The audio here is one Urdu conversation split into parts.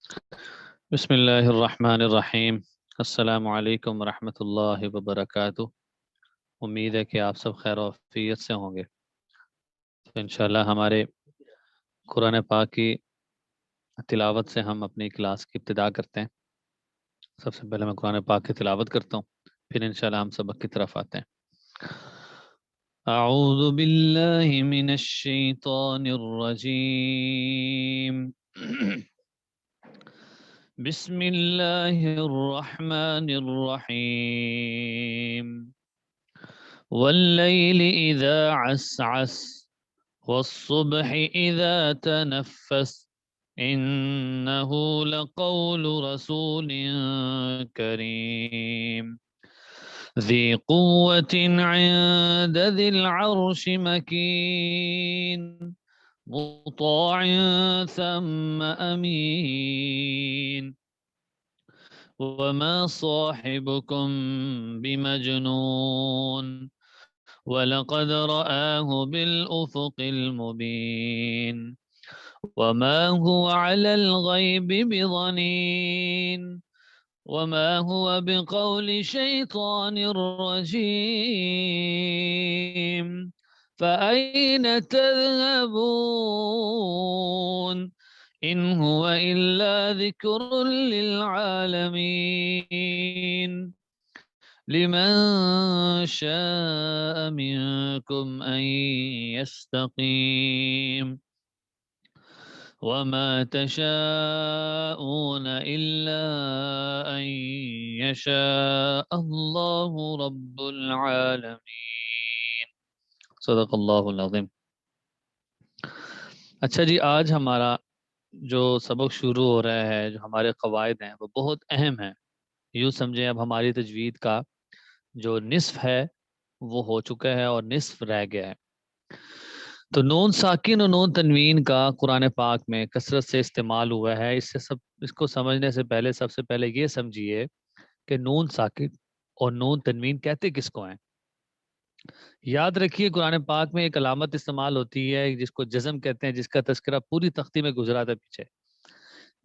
بسم اللہ الرحمن الرحیم۔ السلام علیکم ورحمۃ اللہ وبرکاتہ۔ امید ہے کہ آپ سب خیر و عافیت سے ہوں گے۔ تو انشاءاللہ ہمارے قرآن پاک کی تلاوت سے ہم اپنی کلاس کی ابتدا کرتے ہیں۔ سب سے پہلے میں قرآن پاک کی تلاوت کرتا ہوں، پھر انشاءاللہ ہم سبق کی طرف آتے ہیں۔ اعوذ باللہ من الشیطان الرجیم۔ بسم اللہ الرحمن الرحیم۔ واللیل اذا عسعس والصبح اذا تنفس انه لقول رسول کریم ذی قوة عند ذی العرش مکین مطاع ثم امین وما صاحبكم بمجنون ولقد رآه بالأفق المبين وما هو على الغيب بضنين وما هو بقول شيطان رجيم فأين تذهبون إن هو إلا ذكر للعالمين لمن شاء منكم أن يستقيم وما تشاءون إلا أن يشاء الله رب العالمين صدق اللہ العظیم۔ اچھا جی، آج ہمارا جو سبق شروع ہو رہا ہے، جو ہمارے قواعد ہیں وہ بہت اہم ہیں۔ یوں سمجھیں اب ہماری تجوید کا جو نصف ہے وہ ہو چکا ہے اور نصف رہ گیا ہے۔ تو نون ساکن اور نون تنوین کا قرآن پاک میں کثرت سے استعمال ہوا ہے۔ اس کو سمجھنے سے پہلے سب سے پہلے یہ سمجھیے کہ نون ساکن اور نون تنوین کہتے کس کو ہیں۔ یاد رکھیے قرآن پاک میں ایک علامت استعمال ہوتی ہے جس کو جزم کہتے ہیں، جس کا تذکرہ پوری تختی میں گزرا تھا پیچھے۔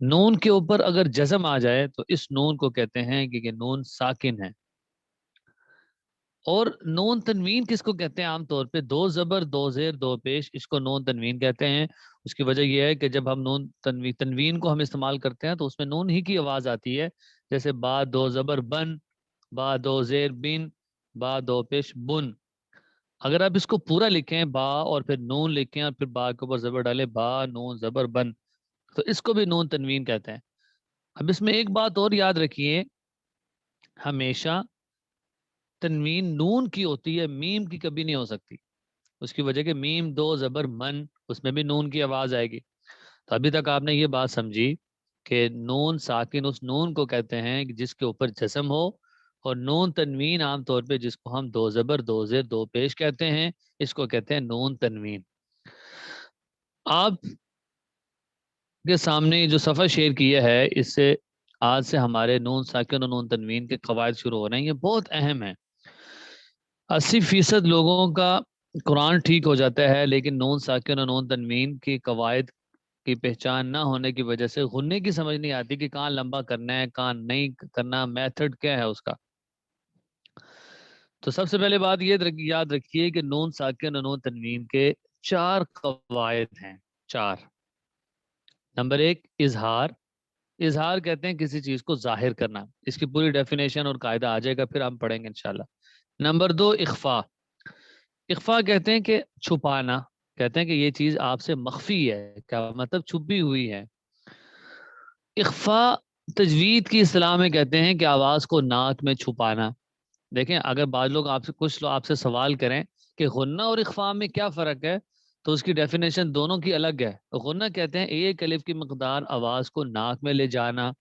نون کے اوپر اگر جزم آ جائے تو اس نون کو کہتے ہیں کہ نون ساکن ہے۔ اور نون تنوین کس کو کہتے ہیں؟ عام طور پہ دو زبر دو زیر دو پیش، اس کو نون تنوین کہتے ہیں۔ اس کی وجہ یہ ہے کہ جب ہم نون تنوین کو ہم استعمال کرتے ہیں تو اس میں نون ہی کی آواز آتی ہے، جیسے با دو زبر بن، با دو زیر بن، با دو پیش بن۔ اگر آپ اس کو پورا لکھیں با اور پھر نون لکھیں اور پھر با کے اوپر زبر ڈالیں با نون زبر بن، تو اس کو بھی نون تنوین کہتے ہیں۔ اب اس میں ایک بات اور یاد رکھیے، ہمیشہ تنوین نون کی ہوتی ہے، میم کی کبھی نہیں ہو سکتی۔ اس کی وجہ کہ میم دو زبر من، اس میں بھی نون کی آواز آئے گی۔ تو ابھی تک آپ نے یہ بات سمجھی کہ نون ساکن اس نون کو کہتے ہیں جس کے اوپر جزم ہو، اور نون تنوین عام طور پہ جس کو ہم دو زبر دو زیر دو پیش کہتے ہیں، اس کو کہتے ہیں نون تنوین۔ آپ کے سامنے جو صفحہ شیئر کیا ہے، اس سے آج سے ہمارے نون ساکن اور نون تنوین کے قواعد شروع ہو رہے ہیں۔ یہ بہت اہم ہے۔ 80% لوگوں کا قرآن ٹھیک ہو جاتا ہے، لیکن نون ساکن اور نون تنوین کی قواعد کی پہچان نہ ہونے کی وجہ سے غنے کی سمجھ نہیں آتی کہ کہاں لمبا کرنا ہے کہاں نہیں کرنا، میتھڈ کیا ہے اس کا۔ تو سب سے پہلے بات یہ یاد رکھیے کہ نون ساکن اور نون تنوین کے 4 قواعد ہیں۔ 4۔ نمبر 1 اظہار۔ اظہار کہتے ہیں کسی چیز کو ظاہر کرنا۔ اس کی پوری ڈیفینیشن اور قاعدہ آ جائے گا، پھر ہم پڑھیں گے انشاءاللہ۔ نمبر 2 اخفا۔ اخفا کہتے ہیں کہ چھپانا، کہتے ہیں کہ یہ چیز آپ سے مخفی ہے، کیا مطلب چھپی ہوئی ہے۔ اخفا تجوید کی اصطلاح میں کہتے ہیں کہ آواز کو نعت میں چھپانا۔ دیکھیں اگر بعض لوگ کچھ لوگ آپ سے سوال کریں کہ غنہ اور اخفا میں کیا فرق ہے، تو اس کی ڈیفینیشن دونوں کی الگ ہے۔ غنہ کہتے ہیں ایک الف کی مقدار آواز کو ناک میں لے جانا،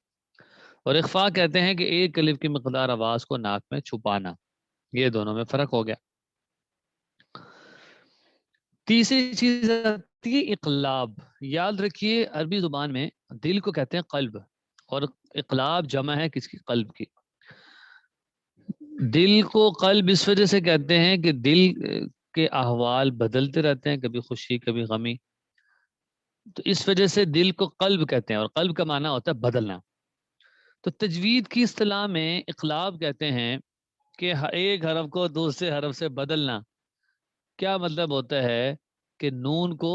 اور اخفا کہتے ہیں کہ ایک الف کی مقدار آواز کو ناک میں چھپانا۔ یہ دونوں میں فرق ہو گیا۔ تیسری چیز آتی ہے اقلاب۔ یاد رکھیے عربی زبان میں دل کو کہتے ہیں قلب، اور اقلاب جمع ہے کس کی؟ قلب کی۔ دل کو قلب اس وجہ سے کہتے ہیں کہ دل کے احوال بدلتے رہتے ہیں، کبھی خوشی کبھی غمی۔ تو اس وجہ سے دل کو قلب کہتے ہیں، اور قلب کا معنی ہوتا ہے بدلنا۔ تو تجوید کی اصطلاح میں اقلاب کہتے ہیں کہ ایک حرف کو دوسرے حرف سے بدلنا۔ کیا مطلب ہوتا ہے؟ کہ نون کو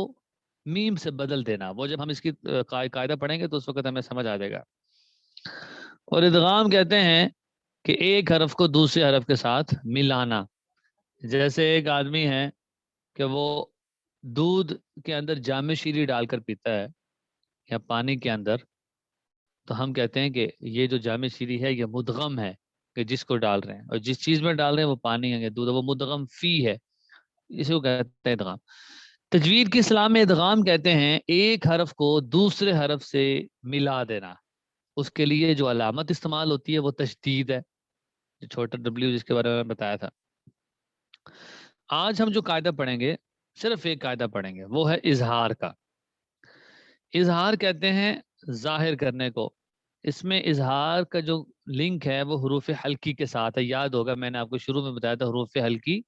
میم سے بدل دینا۔ وہ جب ہم اس کی قاعدہ پڑھیں گے تو اس وقت ہمیں سمجھ آ جائے گا۔ اور ادغام کہتے ہیں کہ ایک حرف کو دوسرے حرف کے ساتھ ملانا۔ جیسے ایک آدمی ہے کہ وہ دودھ کے اندر جامع شیری ڈال کر پیتا ہے یا پانی کے اندر، تو ہم کہتے ہیں کہ یہ جو جامع شیری ہے یہ مدغم ہے، کہ جس کو ڈال رہے ہیں، اور جس چیز میں ڈال رہے ہیں وہ پانی ہے یا دودھ ہے، وہ مدغم فی ہے، اسے کو کہتے ہیں ادغام۔ تجوید کی اصطلاح میں ادغام کہتے ہیں ایک حرف کو دوسرے حرف سے ملا دینا۔ اس کے لیے جو علامت استعمال ہوتی ہے وہ تشدید ہے، جو چھوٹا ڈبلیو جس کے بارے میں بتایا تھا۔ آج ہم جو قاعدہ پڑھیں گے، صرف ایک قاعدہ پڑھیں گے، وہ ہے اظہار کا۔ اظہار کہتے ہیں ظاہر کرنے کو۔ اس میں اظہار کا جو لنک ہے وہ حروف حلقی کے ساتھ ہے۔ یاد ہوگا میں نے آپ کو شروع میں بتایا تھا حروف حلقی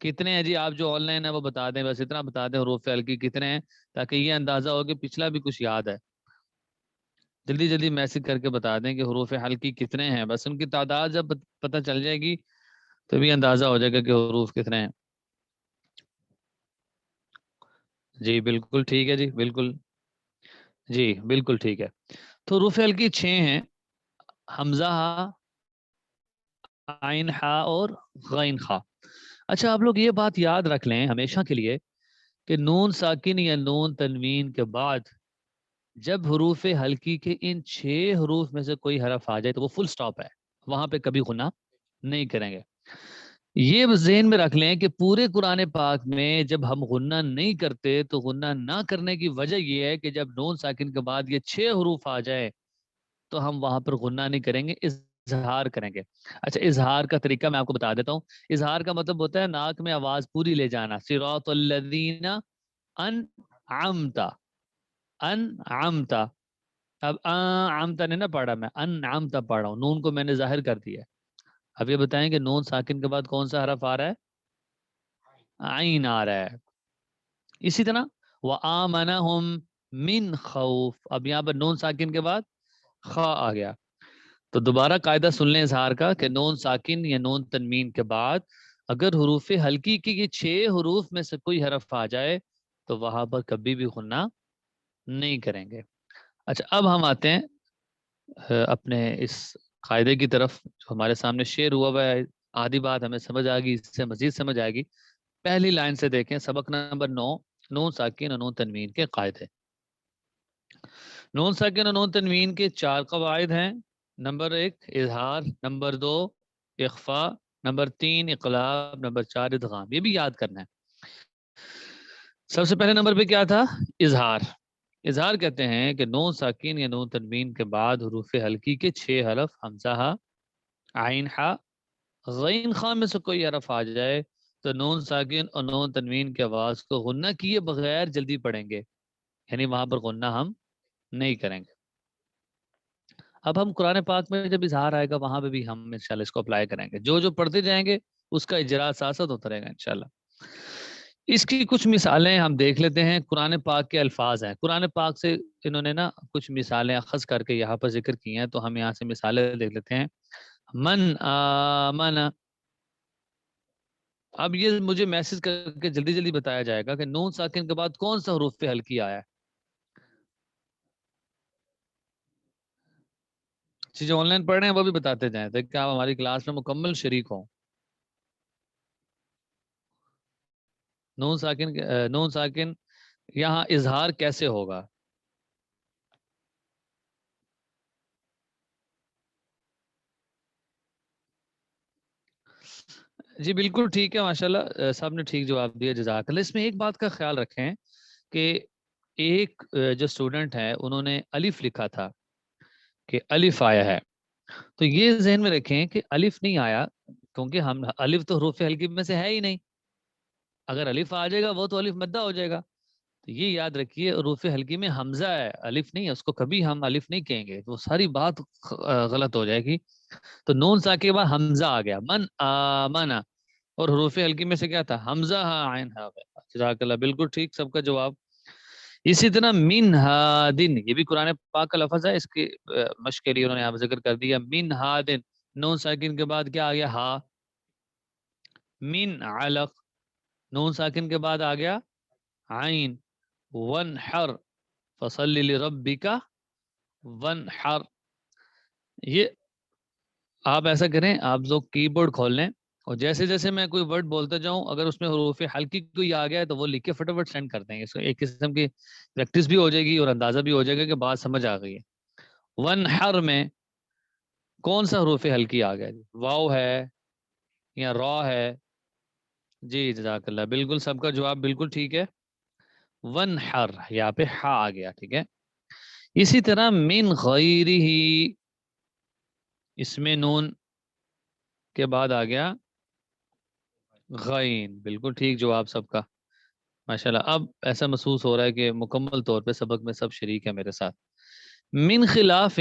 کتنے ہیں جی؟ آپ جو آن لائن ہے وہ بتا دیں، بس اتنا بتا دیں حروف حلقی کتنے ہیں، تاکہ یہ اندازہ ہو کہ پچھلا بھی کچھ یاد ہے۔ جلدی جلدی میسج کر کے بتا دیں کہ حروف حلقی کتنے ہیں، بس ان کی تعداد جب پتہ چل جائے گی تو بھی اندازہ ہو جائے گا کہ حروف کتنے ہیں۔ جی بالکل ٹھیک ہے جی، بالکل جی بالکل ٹھیک ہے۔ تو حروف حلقی 6 ہیں: حمزہ، عین، ہا اور غین خا۔ اچھا آپ لوگ یہ بات یاد رکھ لیں ہمیشہ کے لیے کہ نون ساکن یا نون تنوین کے بعد جب حروف حلقی کے ان 6 حروف میں سے کوئی حرف آ جائے تو وہ فل سٹاپ ہے، وہاں پہ کبھی غنہ نہیں کریں گے۔ یہ ذہن میں رکھ لیں کہ پورے قرآن پاک میں جب ہم غنہ نہیں کرتے تو غنہ نہ کرنے کی وجہ یہ ہے کہ جب نون ساکن کے بعد یہ 6 حروف آ جائے تو ہم وہاں پر غنہ نہیں کریں گے، اظہار کریں گے۔ اچھا اظہار کا طریقہ میں آپ کو بتا دیتا ہوں۔ اظہار کا مطلب ہوتا ہے ناک میں آواز پوری لے جانا۔ صراط الذین انعمتا، انعمتا۔ اب انعمتا نے نہ پڑھا، میں انعمتا پڑھ رہا ہوں، نون کو میں نے ظاہر کر دیا ہے۔ اب یہ بتائیں کہ نون ساکن کے بعد کون سا حرف آ رہا ہے؟ عین آ رہا ہے۔ اسی طرح وَآمَنَهُم من خوف، اب یہاں پر نون ساکن کے بعد خا آ گیا۔ تو دوبارہ قاعدہ سن لیں اظہار کا کہ نون ساکن یا نون تنوین کے بعد اگر حروف حلقی کی یہ 6 حروف میں سے کوئی حرف آ جائے تو وہاں پر کبھی بھی غنہ نہیں کریں گے۔ اچھا اب ہم آتے ہیں اپنے اس قاعدے کی طرف جو ہمارے سامنے شیئر ہوا ہوا ہے۔ آدھی بات ہمیں سمجھ آ گئی، اس سے مزید سمجھ آئے گی۔ پہلی لائن سے دیکھیں، سبق نمبر 9، نون ساکن اور نون تنوین کے قاعدے۔ نون ساکن اور نون تنوین کے 4 قواعد ہیں۔ نمبر 1 اظہار، نمبر 2 اخفا، نمبر 3 اقلاب، نمبر 4 ادغام۔ یہ بھی یاد کرنا ہے۔ سب سے پہلے نمبر پہ کیا تھا؟ اظہار۔ اظہار کہتے ہیں کہ نون ساکن یا نون تنوین کے بعد حروف حلقی کے 6 حرف حمزہ، عین، ہا، غین خاں میں سے کوئی حرف آ جائے تو نون ساکن اور نون تنوین کی آواز کو غنہ کیے بغیر جلدی پڑھیں گے، یعنی وہاں پر غنہ ہم نہیں کریں گے۔ اب ہم قرآن پاک میں جب اظہار آئے گا وہاں پہ بھی ہم انشاءاللہ اس کو اپلائی کریں گے، جو جو پڑھتے جائیں گے اس کا اجرا ساتھ ساتھ ہوتا رہے گا انشاءاللہ۔ اس کی کچھ مثالیں ہم دیکھ لیتے ہیں۔ قرآن پاک کے الفاظ ہیں، قرآن پاک سے انہوں نے نا کچھ مثالیں اخذ کر کے یہاں پر ذکر کی ہیں، تو ہم یہاں سے مثالیں دیکھ لیتے ہیں۔ من آمن، اب یہ مجھے میسج کر کے جلدی جلدی بتایا جائے گا کہ نون ساکن کے بعد کون سا حروف حلقی آیا ہے۔ جو آن لائن پڑھ رہے ہیں وہ بھی بتاتے جائیں تاکہ آپ ہماری کلاس میں مکمل شریک ہوں۔ نون ساکن یہاں اظہار کیسے ہوگا؟ جی بالکل ٹھیک ہے، ماشاءاللہ سب نے ٹھیک جواب دیا، جزاک اللہ۔ اس میں ایک بات کا خیال رکھیں کہ ایک جو سٹوڈنٹ ہے انہوں نے الف لکھا تھا کہ الف آیا ہے، تو یہ ذہن میں رکھیں کہ الف نہیں آیا کیونکہ ہم الف تو حروف حلقی میں سے ہے ہی نہیں۔ اگر الف آ جائے گا وہ تو الف مدہ ہو جائے گا۔ تو یہ یاد رکھیے حروف حلقی میں حمزہ ہے، الف نہیں ہے، اس کو کبھی ہم الف نہیں کہیں گے، وہ ساری بات غلط ہو جائے گی۔ تو نون ساکن کے بعد حمزہ آ گیا، من آمنا، اور حروف حلقی میں سے کیا تھا؟ حمزہ، ہاں، عین، ہا، غین۔ جزاک اللہ، بالکل ٹھیک سب کا جواب۔ اسی طرح من ہادن، یہ بھی قرآن پاک کا لفظ ہے، اس کے مشق کے لیے انہوں نے یہاں ذکر کر دیا من ہادن، نون ساکن کے بعد کیا آ گیا ہا. من علق، نون ساکن کے بعد آ گیا عین. ونحر فصلی لربک ونحر. یہ آپ ایسا کریں، آپ لوگ کی بورڈ کھول لیں اور جیسے جیسے میں کوئی ورڈ بولتا جاؤں، اگر اس میں حروف ہلکی کوئی آ گیا ہے تو وہ لکھ کے فٹافٹ سینڈ کر دیں گے. اس کو ایک قسم کی پریکٹس بھی ہو جائے گی اور اندازہ بھی ہو جائے گا کہ بات سمجھ آ گئی ہے. ونحر میں کون سا حروف ہلکی آ گیا جی؟ واو ہے یا را ہے؟ جی جزاک اللہ، بالکل سب کا جواب بالکل ٹھیک ہے. ونحر یہاں پہ ہا آ گیا، ٹھیک ہے. اسی طرح من غیرہ، اس میں نون کے بعد آ گیا غین، بالکل ٹھیک جواب سب کا ماشاءاللہ. اب ایسا محسوس ہو رہا ہے کہ مکمل طور پہ سبق میں سب شریک ہے میرے ساتھ. من خلاف،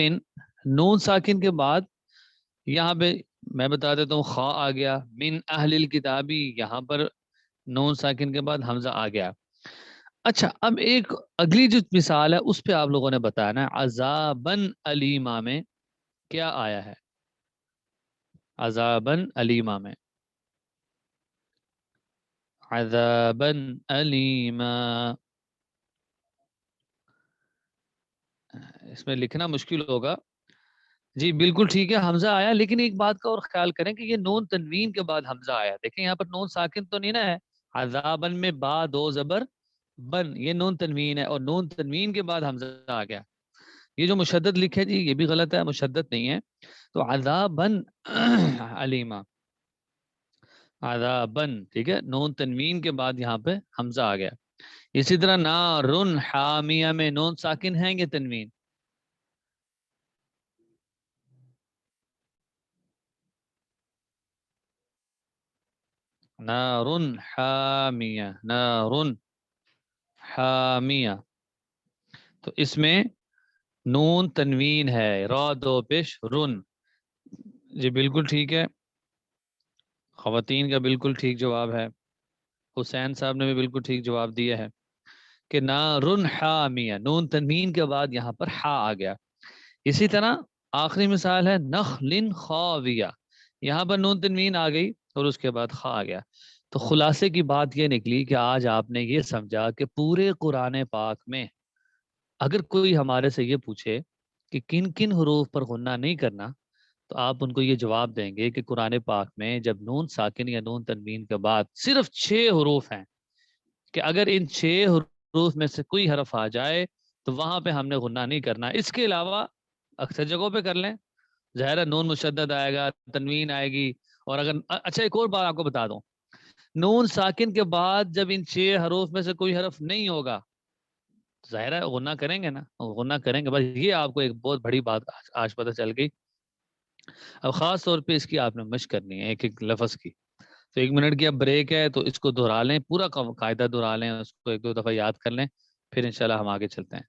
نون ساکن کے بعد یہاں پہ میں بتا دیتا ہوں خا آ گیا. من اہل الکتابی، یہاں پر نون ساکن کے بعد حمزہ آ گیا. اچھا، اب ایک اگلی جو مثال ہے اس پہ آپ لوگوں نے بتانا ہے. عذابن علیما میں کیا آیا ہے؟ عذابن علیما میں عذابن علیما، اس میں لکھنا مشکل ہوگا. جی بالکل ٹھیک ہے، حمزہ آیا، لیکن ایک بات کا اور خیال کریں کہ یہ نون تنوین کے بعد حمزہ آیا. دیکھیں یہاں پر نون ساکن تو نہیں نا ہے. عذابن میں با دو زبر بن، یہ نون تنوین ہے اور نون تنوین کے بعد حمزہ آ گیا. یہ جو مشدد لکھے جی یہ بھی غلط ہے، مشدد نہیں ہے. تو عذابن علیما، عذابن، ٹھیک ہے، نون تنوین کے بعد یہاں پہ حمزہ آ گیا. اسی طرح نارن حامیہ میں نون ساکن ہیں یہ تنوین. نارن حامیہ، نارن حامیہ، تو اس میں نون تنوین ہے، را دو پیش رن. جی بالکل ٹھیک ہے، خواتین کا بالکل ٹھیک جواب ہے. حسین صاحب نے بھی بالکل ٹھیک جواب دیا ہے کہ نارن حامیہ، نون تنوین کے بعد یہاں پر ہا آ گیا. اسی طرح آخری مثال ہے نخل خاویہ، یہاں پر نون تنوین آ گئی اور اس کے بعد خا آ گیا. تو خلاصے کی بات یہ نکلی کہ آج آپ نے یہ سمجھا کہ پورے قرآن پاک میں اگر کوئی ہمارے سے یہ پوچھے کہ کن کن حروف پر غنہ نہیں کرنا، تو آپ ان کو یہ جواب دیں گے کہ قرآن پاک میں جب نون ساکن یا نون تنوین کے بعد صرف 6 حروف ہیں کہ اگر ان 6 حروف میں سے کوئی حرف آ جائے تو وہاں پہ ہم نے غنہ نہیں کرنا. اس کے علاوہ اکثر جگہوں پہ کر لیں، ظاہر ہے نون مشدد آئے گا، تنوین آئے گی. اور اگر اچھا ایک اور بات آپ کو بتا دوں، نون ساکن کے بعد جب ان 6 حروف میں سے کوئی حرف نہیں ہوگا تو ظاہر ہے غنہ کریں گے نا، غنہ کریں گے. بس یہ آپ کو ایک بہت بڑی بات آج پتہ چل گئی. اب خاص طور پہ اس کی آپ نے مشق کرنی ہے ایک ایک لفظ کی. تو 1 منٹ کی اب بریک ہے، تو اس کو دہرا لیں، پورا قاعدہ دہرا لیں، اس کو 1 2 دفعہ یاد کر لیں، پھر انشاءاللہ ہم آگے چلتے ہیں.